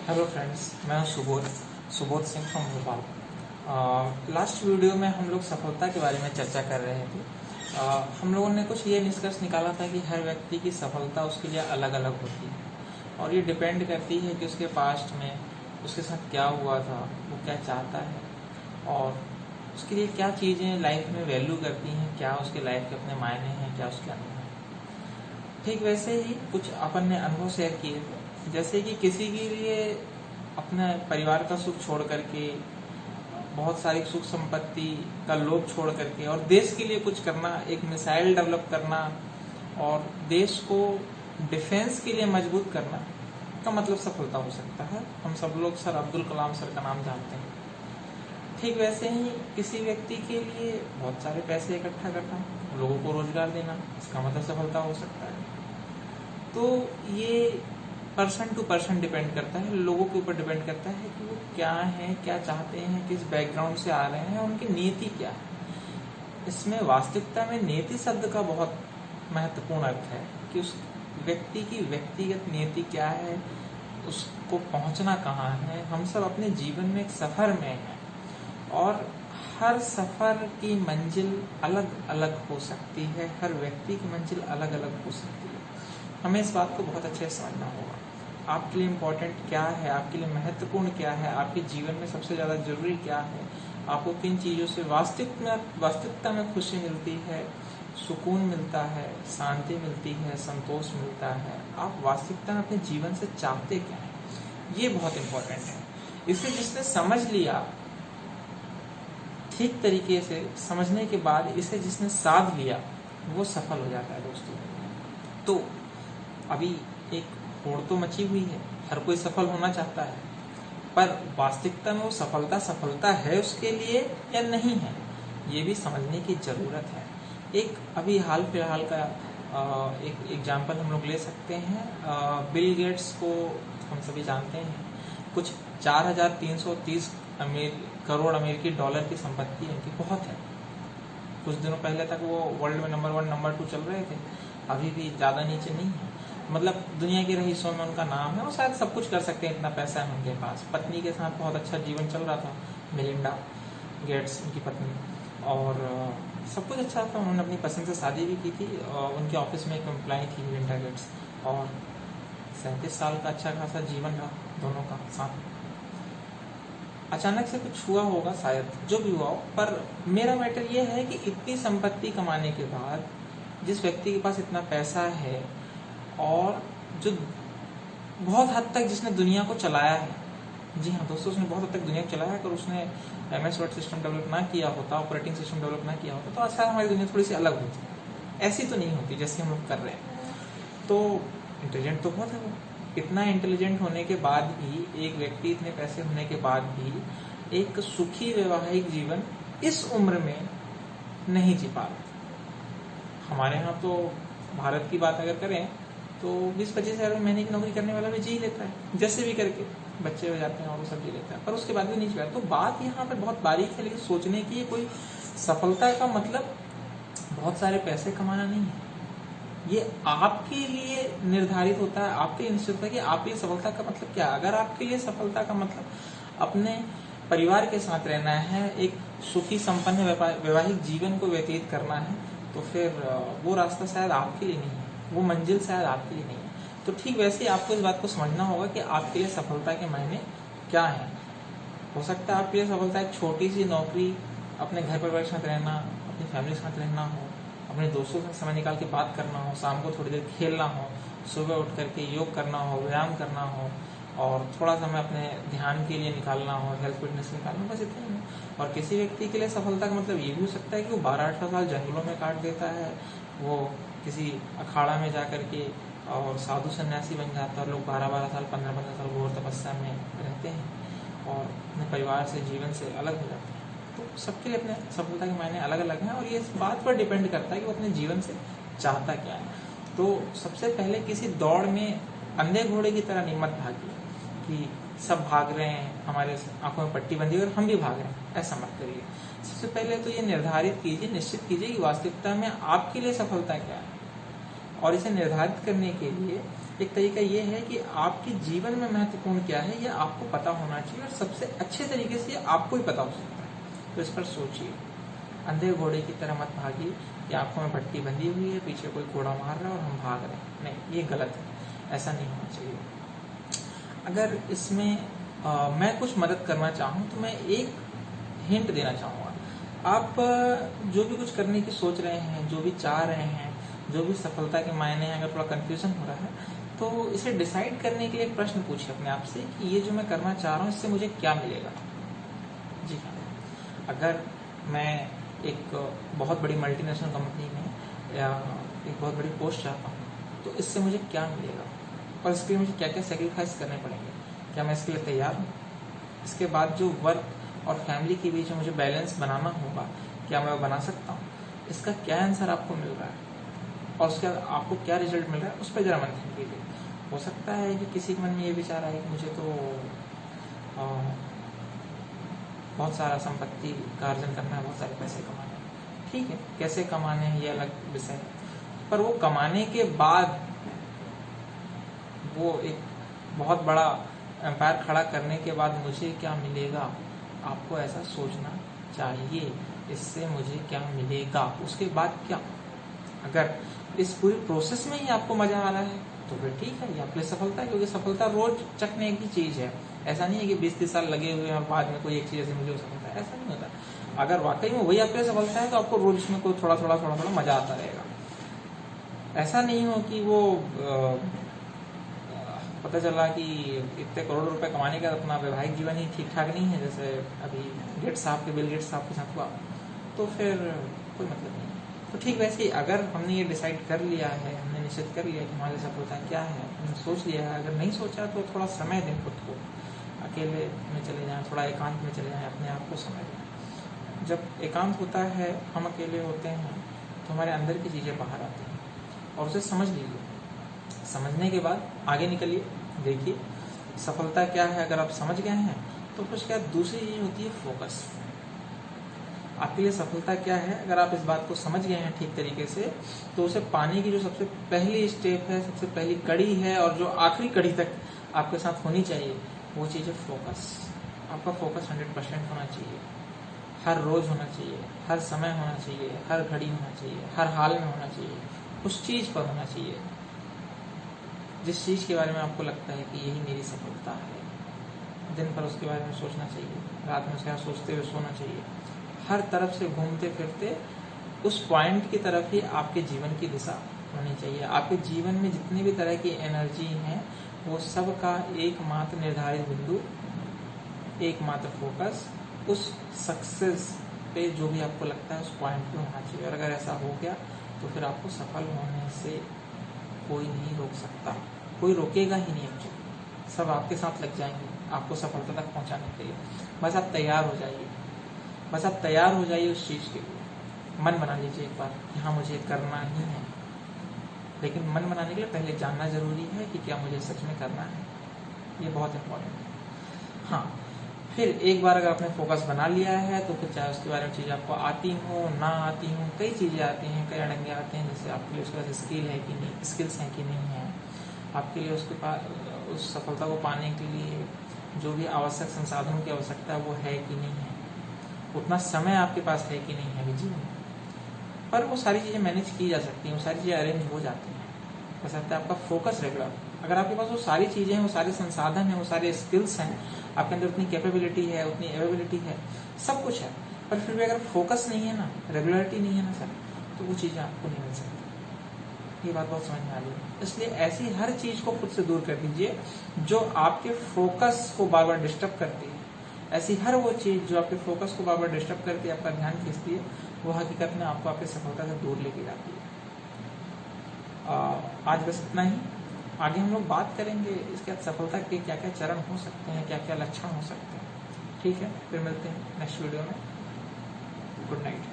Hello friends, मैं हूं Subodh Singh from Bhopal. Last video में हम लोग सफलता के बारे में चर्चा कर रहे थे। हम लोगों ने कुछ ये निष्कर्ष निकाला था कि हर व्यक्ति की सफलता उसके लिए अलग अलग होती है और ये डिपेंड करती है कि उसके पास्ट में उसके साथ क्या हुआ था, वो क्या चाहता है और उसके लिए क्या चीज़ें लाइफ में वैल्यू करती हैं, क्या उसके लाइफ के अपने मायने हैं, क्या उसके अनुभव हैं। ठीक वैसे ही कुछ अपन ने अनुभव शेयर किए थे, जैसे कि किसी के लिए अपने परिवार का सुख छोड़ करके, बहुत सारी सुख संपत्ति का लोभ छोड़ करके और देश के लिए कुछ करना, एक मिसाइल डेवलप करना और देश को डिफेंस के लिए मजबूत करना का मतलब सफलता हो सकता है। हम सब लोग सर अब्दुल कलाम सर का नाम जानते हैं। ठीक वैसे ही किसी व्यक्ति के लिए बहुत सारे पैसे इकट्ठा करना, लोगों को रोजगार देना, इसका मतलब सफलता हो सकता है। तो ये पर्सन टू पर्सन डिपेंड करता है, लोगों के ऊपर डिपेंड करता है कि वो क्या है, क्या चाहते हैं, किस बैकग्राउंड से आ रहे हैं, उनकी नीति क्या है। इसमें वास्तविकता में नीति शब्द का बहुत महत्वपूर्ण अर्थ है कि उस व्यक्ति की व्यक्तिगत नीति क्या है, उसको पहुंचना कहाँ है। हम सब अपने जीवन में एक सफर में हैं और हर सफर की मंजिल अलग अलग हो सकती है, हर व्यक्ति की मंजिल अलग अलग हो सकती है। हमें इस बात को बहुत अच्छे से समझना होगा। आपके लिए इम्पोर्टेंट क्या है, आपके लिए महत्वपूर्ण क्या है, आपके जीवन में सबसे ज़्यादा जरूरी क्या है, आपको किन चीज़ों से वास्तविकता में खुशी मिलती है, सुकून मिलता है, शांति मिलती है, संतोष मिलता है। आप वास्तविकता में अपने जीवन से चाहते क्या हैं, ये बहुत इम्पोर्टेंट है। इसे जिसने समझ लिया, ठीक तरीके से समझने के बाद इसे जिसने साध लिया, वो सफल हो जाता है दोस्तों। तो अभी एक होड़ तो मची हुई है, हर कोई सफल होना चाहता है, पर वास्तविकता में वो सफलता है उसके लिए या नहीं है, ये भी समझने की जरूरत है। एक अभी हाल फिलहाल का एक एग्जाम्पल हम लोग ले सकते हैं। बिल गेट्स को हम सभी जानते हैं। कुछ 4,330 करोड़ अमेरिकी डॉलर की संपत्ति उनकी बहुत है। कुछ दिनों पहले तक वो वर्ल्ड में नंबर 1 नंबर 2 चल रहे थे, अभी भी ज़्यादा नीचे नहीं है। मतलब दुनिया के रईसों में उनका नाम है, वो शायद सब कुछ कर सकते हैं, इतना पैसा है उनके पास। पत्नी के साथ बहुत अच्छा जीवन चल रहा था, मेलिंडा गेट्स उनकी पत्नी, और सब कुछ अच्छा था। उन्होंने अपनी पसंद से शादी भी की थी और उनके ऑफिस में एक एम्प्लॉय थी मेलिंडा गेट्स, और 37 साल का अच्छा खासा जीवन रहा दोनों का साथ। अचानक से कुछ हुआ होगा शायद, जो भी हुआ हो, पर मेरा मैटर ये है कि इतनी संपत्ति कमाने के बाद जिस व्यक्ति के पास इतना पैसा है और जो बहुत हद तक जिसने दुनिया को चलाया है, जी हाँ दोस्तों, उसने बहुत हद तक दुनिया को चलाया है। अगर उसने MS वर्ड सिस्टम डेवलप ना किया होता, ऑपरेटिंग सिस्टम डेवलप ना किया होता, तो आसार हमारी दुनिया थोड़ी सी अलग होती, ऐसी तो नहीं होती जैसे हम लोग कर रहे हैं। तो इंटेलिजेंट तो बहुत है वो। इतना इंटेलिजेंट होने के बाद भी एक व्यक्ति, इतने पैसे होने के बाद भी एक सुखी वैवाहिक जीवन इस उम्र में नहीं जी पा रहा। हमारे यहाँ तो भारत की बात अगर करें तो 20-25 हज़ार महीने की नौकरी करने वाला भी जी लेता है, जैसे भी करके बच्चे हो जाते हैं और वो सब जी लेता है, पर उसके बाद भी नहीं जी पाता। तो बात यहाँ पर बहुत बारीक है, लेकिन सोचने की है, कोई सफलता का मतलब बहुत सारे पैसे कमाना नहीं है। ये आपके लिए निर्धारित होता है, आपके निश्चित होता है कि आपके लिए सफलता का मतलब क्या है। अगर आपके लिए सफलता का मतलब अपने परिवार के साथ रहना है, एक सुखी संपन्न वैवाहिक जीवन को व्यतीत करना है, तो फिर वो रास्ता शायद आपके लिए नहीं है, वो मंजिल शायद आपके लिए नहीं है। तो ठीक वैसे ही आपको इस बात को समझना होगा कि आपके लिए सफलता के मायने क्या है। हो सकता है आपके लिए सफलता एक छोटी सी नौकरी, अपने घर परिवार के साथ रहना, अपनी फैमिली के साथ रहना हो, अपने दोस्तों से समय निकाल के बात करना हो, शाम को थोड़ी देर खेलना हो, सुबह उठ करके योग करना हो, व्यायाम करना हो, और थोड़ा समय अपने ध्यान के लिए निकालना हो, हेल्थ फिटनेस निकालना, बस इतना ही है। और किसी व्यक्ति के लिए सफलता का मतलब ये भी हो सकता है कि वो 12-18 साल जंगलों में काट देता है, वो किसी अखाड़ा में जा करके और साधु सन्यासी बन जाता है, और लोग 12-12 साल 15-15 साल घोर तपस्या में रहते हैं और अपने परिवार से, जीवन से अलग हो जाते हैं। तो सबके लिए अपने सफलता के मायने अलग अलग हैं और ये इस बात पर डिपेंड करता है कि वो अपने जीवन से चाहता क्या है। तो सबसे पहले किसी दौड़ में अंधे घोड़े की तरह नहीं मत भागिए कि सब भाग रहे हैं, हमारे आंखों में पट्टी बंधी और हम भी भाग रहे हैं, ऐसा मत करिए। सबसे पहले तो ये निर्धारित कीजिए, निश्चित कीजिए कि वास्तविकता में आपके लिए सफलता क्या है, और इसे निर्धारित करने के लिए एक तरीका ये है कि आपके जीवन में महत्वपूर्ण क्या है यह आपको पता होना चाहिए, और सबसे अच्छे तरीके से आपको ही पता हो सकता है। तो इस पर सोचिए, अंधे घोड़े की तरह मत भागिए कि आंखों में भट्टी बंधी हुई है, पीछे कोई घोड़ा मार रहा है और हम भाग रहे हैं। नहीं, ये गलत है, ऐसा नहीं होना चाहिए। अगर इसमें मैं कुछ मदद करना चाहूँ तो मैं एक हिंट देना चाहूँगा। आप जो भी कुछ करने की सोच रहे हैं, जो भी चाह रहे हैं, जो भी सफलता के मायने हैं, अगर थोड़ा कंफ्यूजन हो रहा है तो इसे डिसाइड करने के लिए एक प्रश्न पूछिए अपने आप से कि ये जो मैं करना चाह रहा हूँ इससे मुझे क्या मिलेगा। जी हाँ, अगर मैं एक बहुत बड़ी मल्टीनेशनल कंपनी में या एक बहुत बड़ी पोस्ट चाहता हूँ तो इससे मुझे क्या मिलेगा और इसके लिए मुझे क्या क्या सेक्रीफाइस करने पड़ेंगे, क्या मैं इसके लिए तैयार हूँ। इसके बाद जो वर्क और फैमिली के बीच में मुझे बैलेंस बनाना होगा, क्या मैं वो बना सकता हूँ। इसका क्या आंसर आपको मिल रहा है और उसके बाद आपको क्या रिजल्ट मिल रहा है, उस पर जरा मंथन कीजिए। हो सकता है कि किसी के मन में ये विचार आए कि मुझे तो बहुत सारा संपत्ति का अर्जन करना है, बहुत सारे पैसे कमाने हैं। ठीक है, कैसे कमाने हैं ये अलग विषय है, पर वो कमाने के बाद वो एक बहुत बड़ा एम्पायर खड़ा करने के बाद मुझे क्या मिलेगा, आपको ऐसा सोचना चाहिए। इससे मुझे क्या मिलेगा, उसके बाद क्या। अगर इस पूरी प्रोसेस में ही आपको मजा आ रहा है तो फिर ठीक है, ये आपके लिए सफलता है, क्योंकि सफलता रोज चखने की चीज है। ऐसा नहीं है कि 20-30 साल लगे हुए हैं और बाद में कोई एक चीज ऐसे मुझे सफलता है, ऐसा नहीं होता। अगर वाकई में वही आपके लिए सफलता है तो आपको रोज उसमें कोई थोड़ा थोड़ा मजा आता रहेगा। ऐसा नहीं हो कि वो पता चला कि इतने करोड़ रुपए कमाने का अपना वैवाहिक जीवन ही ठीक ठाक नहीं है, जैसे अभी बिल गेट्स साहब के साथ हुआ, तो फिर कोई मतलब नहीं। तो ठीक वैसे ही अगर हमने ये डिसाइड कर लिया है, हमने निश्चित कर लिया कि हमारे सफलता क्या है, हमने सोच लिया है, अगर नहीं सोचा तो थोड़ा समय दें खुद को, अकेले में चले जाएं, थोड़ा एकांत में चले जाएं, अपने आप को समय दें। जब एकांत होता है, हम अकेले होते हैं, तो हमारे अंदर की चीज़ें बाहर आती हैं और उसे समझ लीजिए। समझने के बाद आगे निकलिए, देखिए सफलता क्या है। अगर आप समझ गए हैं तो फिर क्या दूसरी चीज़ होती है फोकस। आपके लिए सफलता क्या है, अगर आप इस बात को समझ गए हैं ठीक तरीके से, तो उसे पाने की जो सबसे पहली स्टेप है, सबसे पहली कड़ी है और जो आखिरी कड़ी तक आपके साथ होनी चाहिए, वो चीज़ है फोकस। आपका फोकस 100% होना चाहिए, हर रोज होना चाहिए, हर समय होना चाहिए, हर घड़ी होना चाहिए, हर हाल में होना चाहिए, उस चीज़ पर होना चाहिए जिस चीज़ के बारे में आपको लगता है कि यही मेरी सफलता है। दिन भर उसके बारे में सोचना चाहिए, रात में उसके सोचते हुए सोना चाहिए, हर तरफ से घूमते फिरते उस पॉइंट की तरफ ही आपके जीवन की दिशा होनी चाहिए। आपके जीवन में जितनी भी तरह की एनर्जी हैं, वो सब का एकमात्र निर्धारित बिंदु, एकमात्र फोकस उस सक्सेस पे जो भी आपको लगता है उस पॉइंट पे होना चाहिए। और अगर ऐसा हो गया तो फिर आपको सफल होने से कोई नहीं रोक सकता, कोई रोकेगा ही नहीं। एक्चुअली सब आपके साथ लग जाएंगे आपको सफलता तक पहुंचाने के लिए। बस आप तैयार हो जाइए, बस आप तैयार हो जाइए उस चीज़ के लिए। मन बना लीजिए एक बार कि हाँ मुझे करना ही है, लेकिन मन बनाने के लिए पहले जानना जरूरी है कि क्या मुझे सच में करना है। ये बहुत इम्पोर्टेंट है। हाँ, फिर एक बार अगर आपने फोकस बना लिया है तो फिर चाहे उसके बारे में चीज़ आपको आती हो ना आती हो, कई चीज़ें आती हैं, कई अड़ंगे आते हैं, जैसे आपके लिए उसके पास स्किल है कि नहीं, स्किल्स हैं कि नहीं है, आपके लिए उसके पास उस सफलता को पाने के लिए जो भी आवश्यक संसाधनों की आवश्यकता वो है कि नहीं है, उतना समय आपके पास है कि नहीं है अभी जीवन में। पर वो सारी चीज़ें मैनेज की जा सकती हैं, वो सारी चीज़ें अरेंज हो जाती हैं, बस आपका आपका फोकस रेगुलर। अगर आपके पास वो सारी चीज़ें हैं, वो सारे संसाधन हैं, वो सारे स्किल्स हैं, आपके अंदर उतनी कैपेबिलिटी है, उतनी एवेबिलिटी है, सब कुछ है, पर फिर भी अगर फोकस नहीं है ना, रेगुलरिटी नहीं है ना सर, तो वो चीज़ें आपको नहीं मिल सकती। ये बात बहुत समझ में आ रही है। इसलिए ऐसी हर चीज़ को खुद से दूर कर दीजिए जो आपके फोकस को बार बार डिस्टर्ब करती है। ऐसी हर वो चीज़ जो आपके फोकस को बार बार डिस्टर्ब करती है, आपका ध्यान खींचती है, वो हकीकत में आपको आपकी सफलता से दूर लेके जाती है। आज बस इतना ही। आगे हम लोग बात करेंगे इसके बाद सफलता के क्या क्या चरण हो सकते हैं, क्या क्या लक्षण हो सकते हैं। ठीक है, फिर मिलते हैं नेक्स्ट वीडियो में। Good night.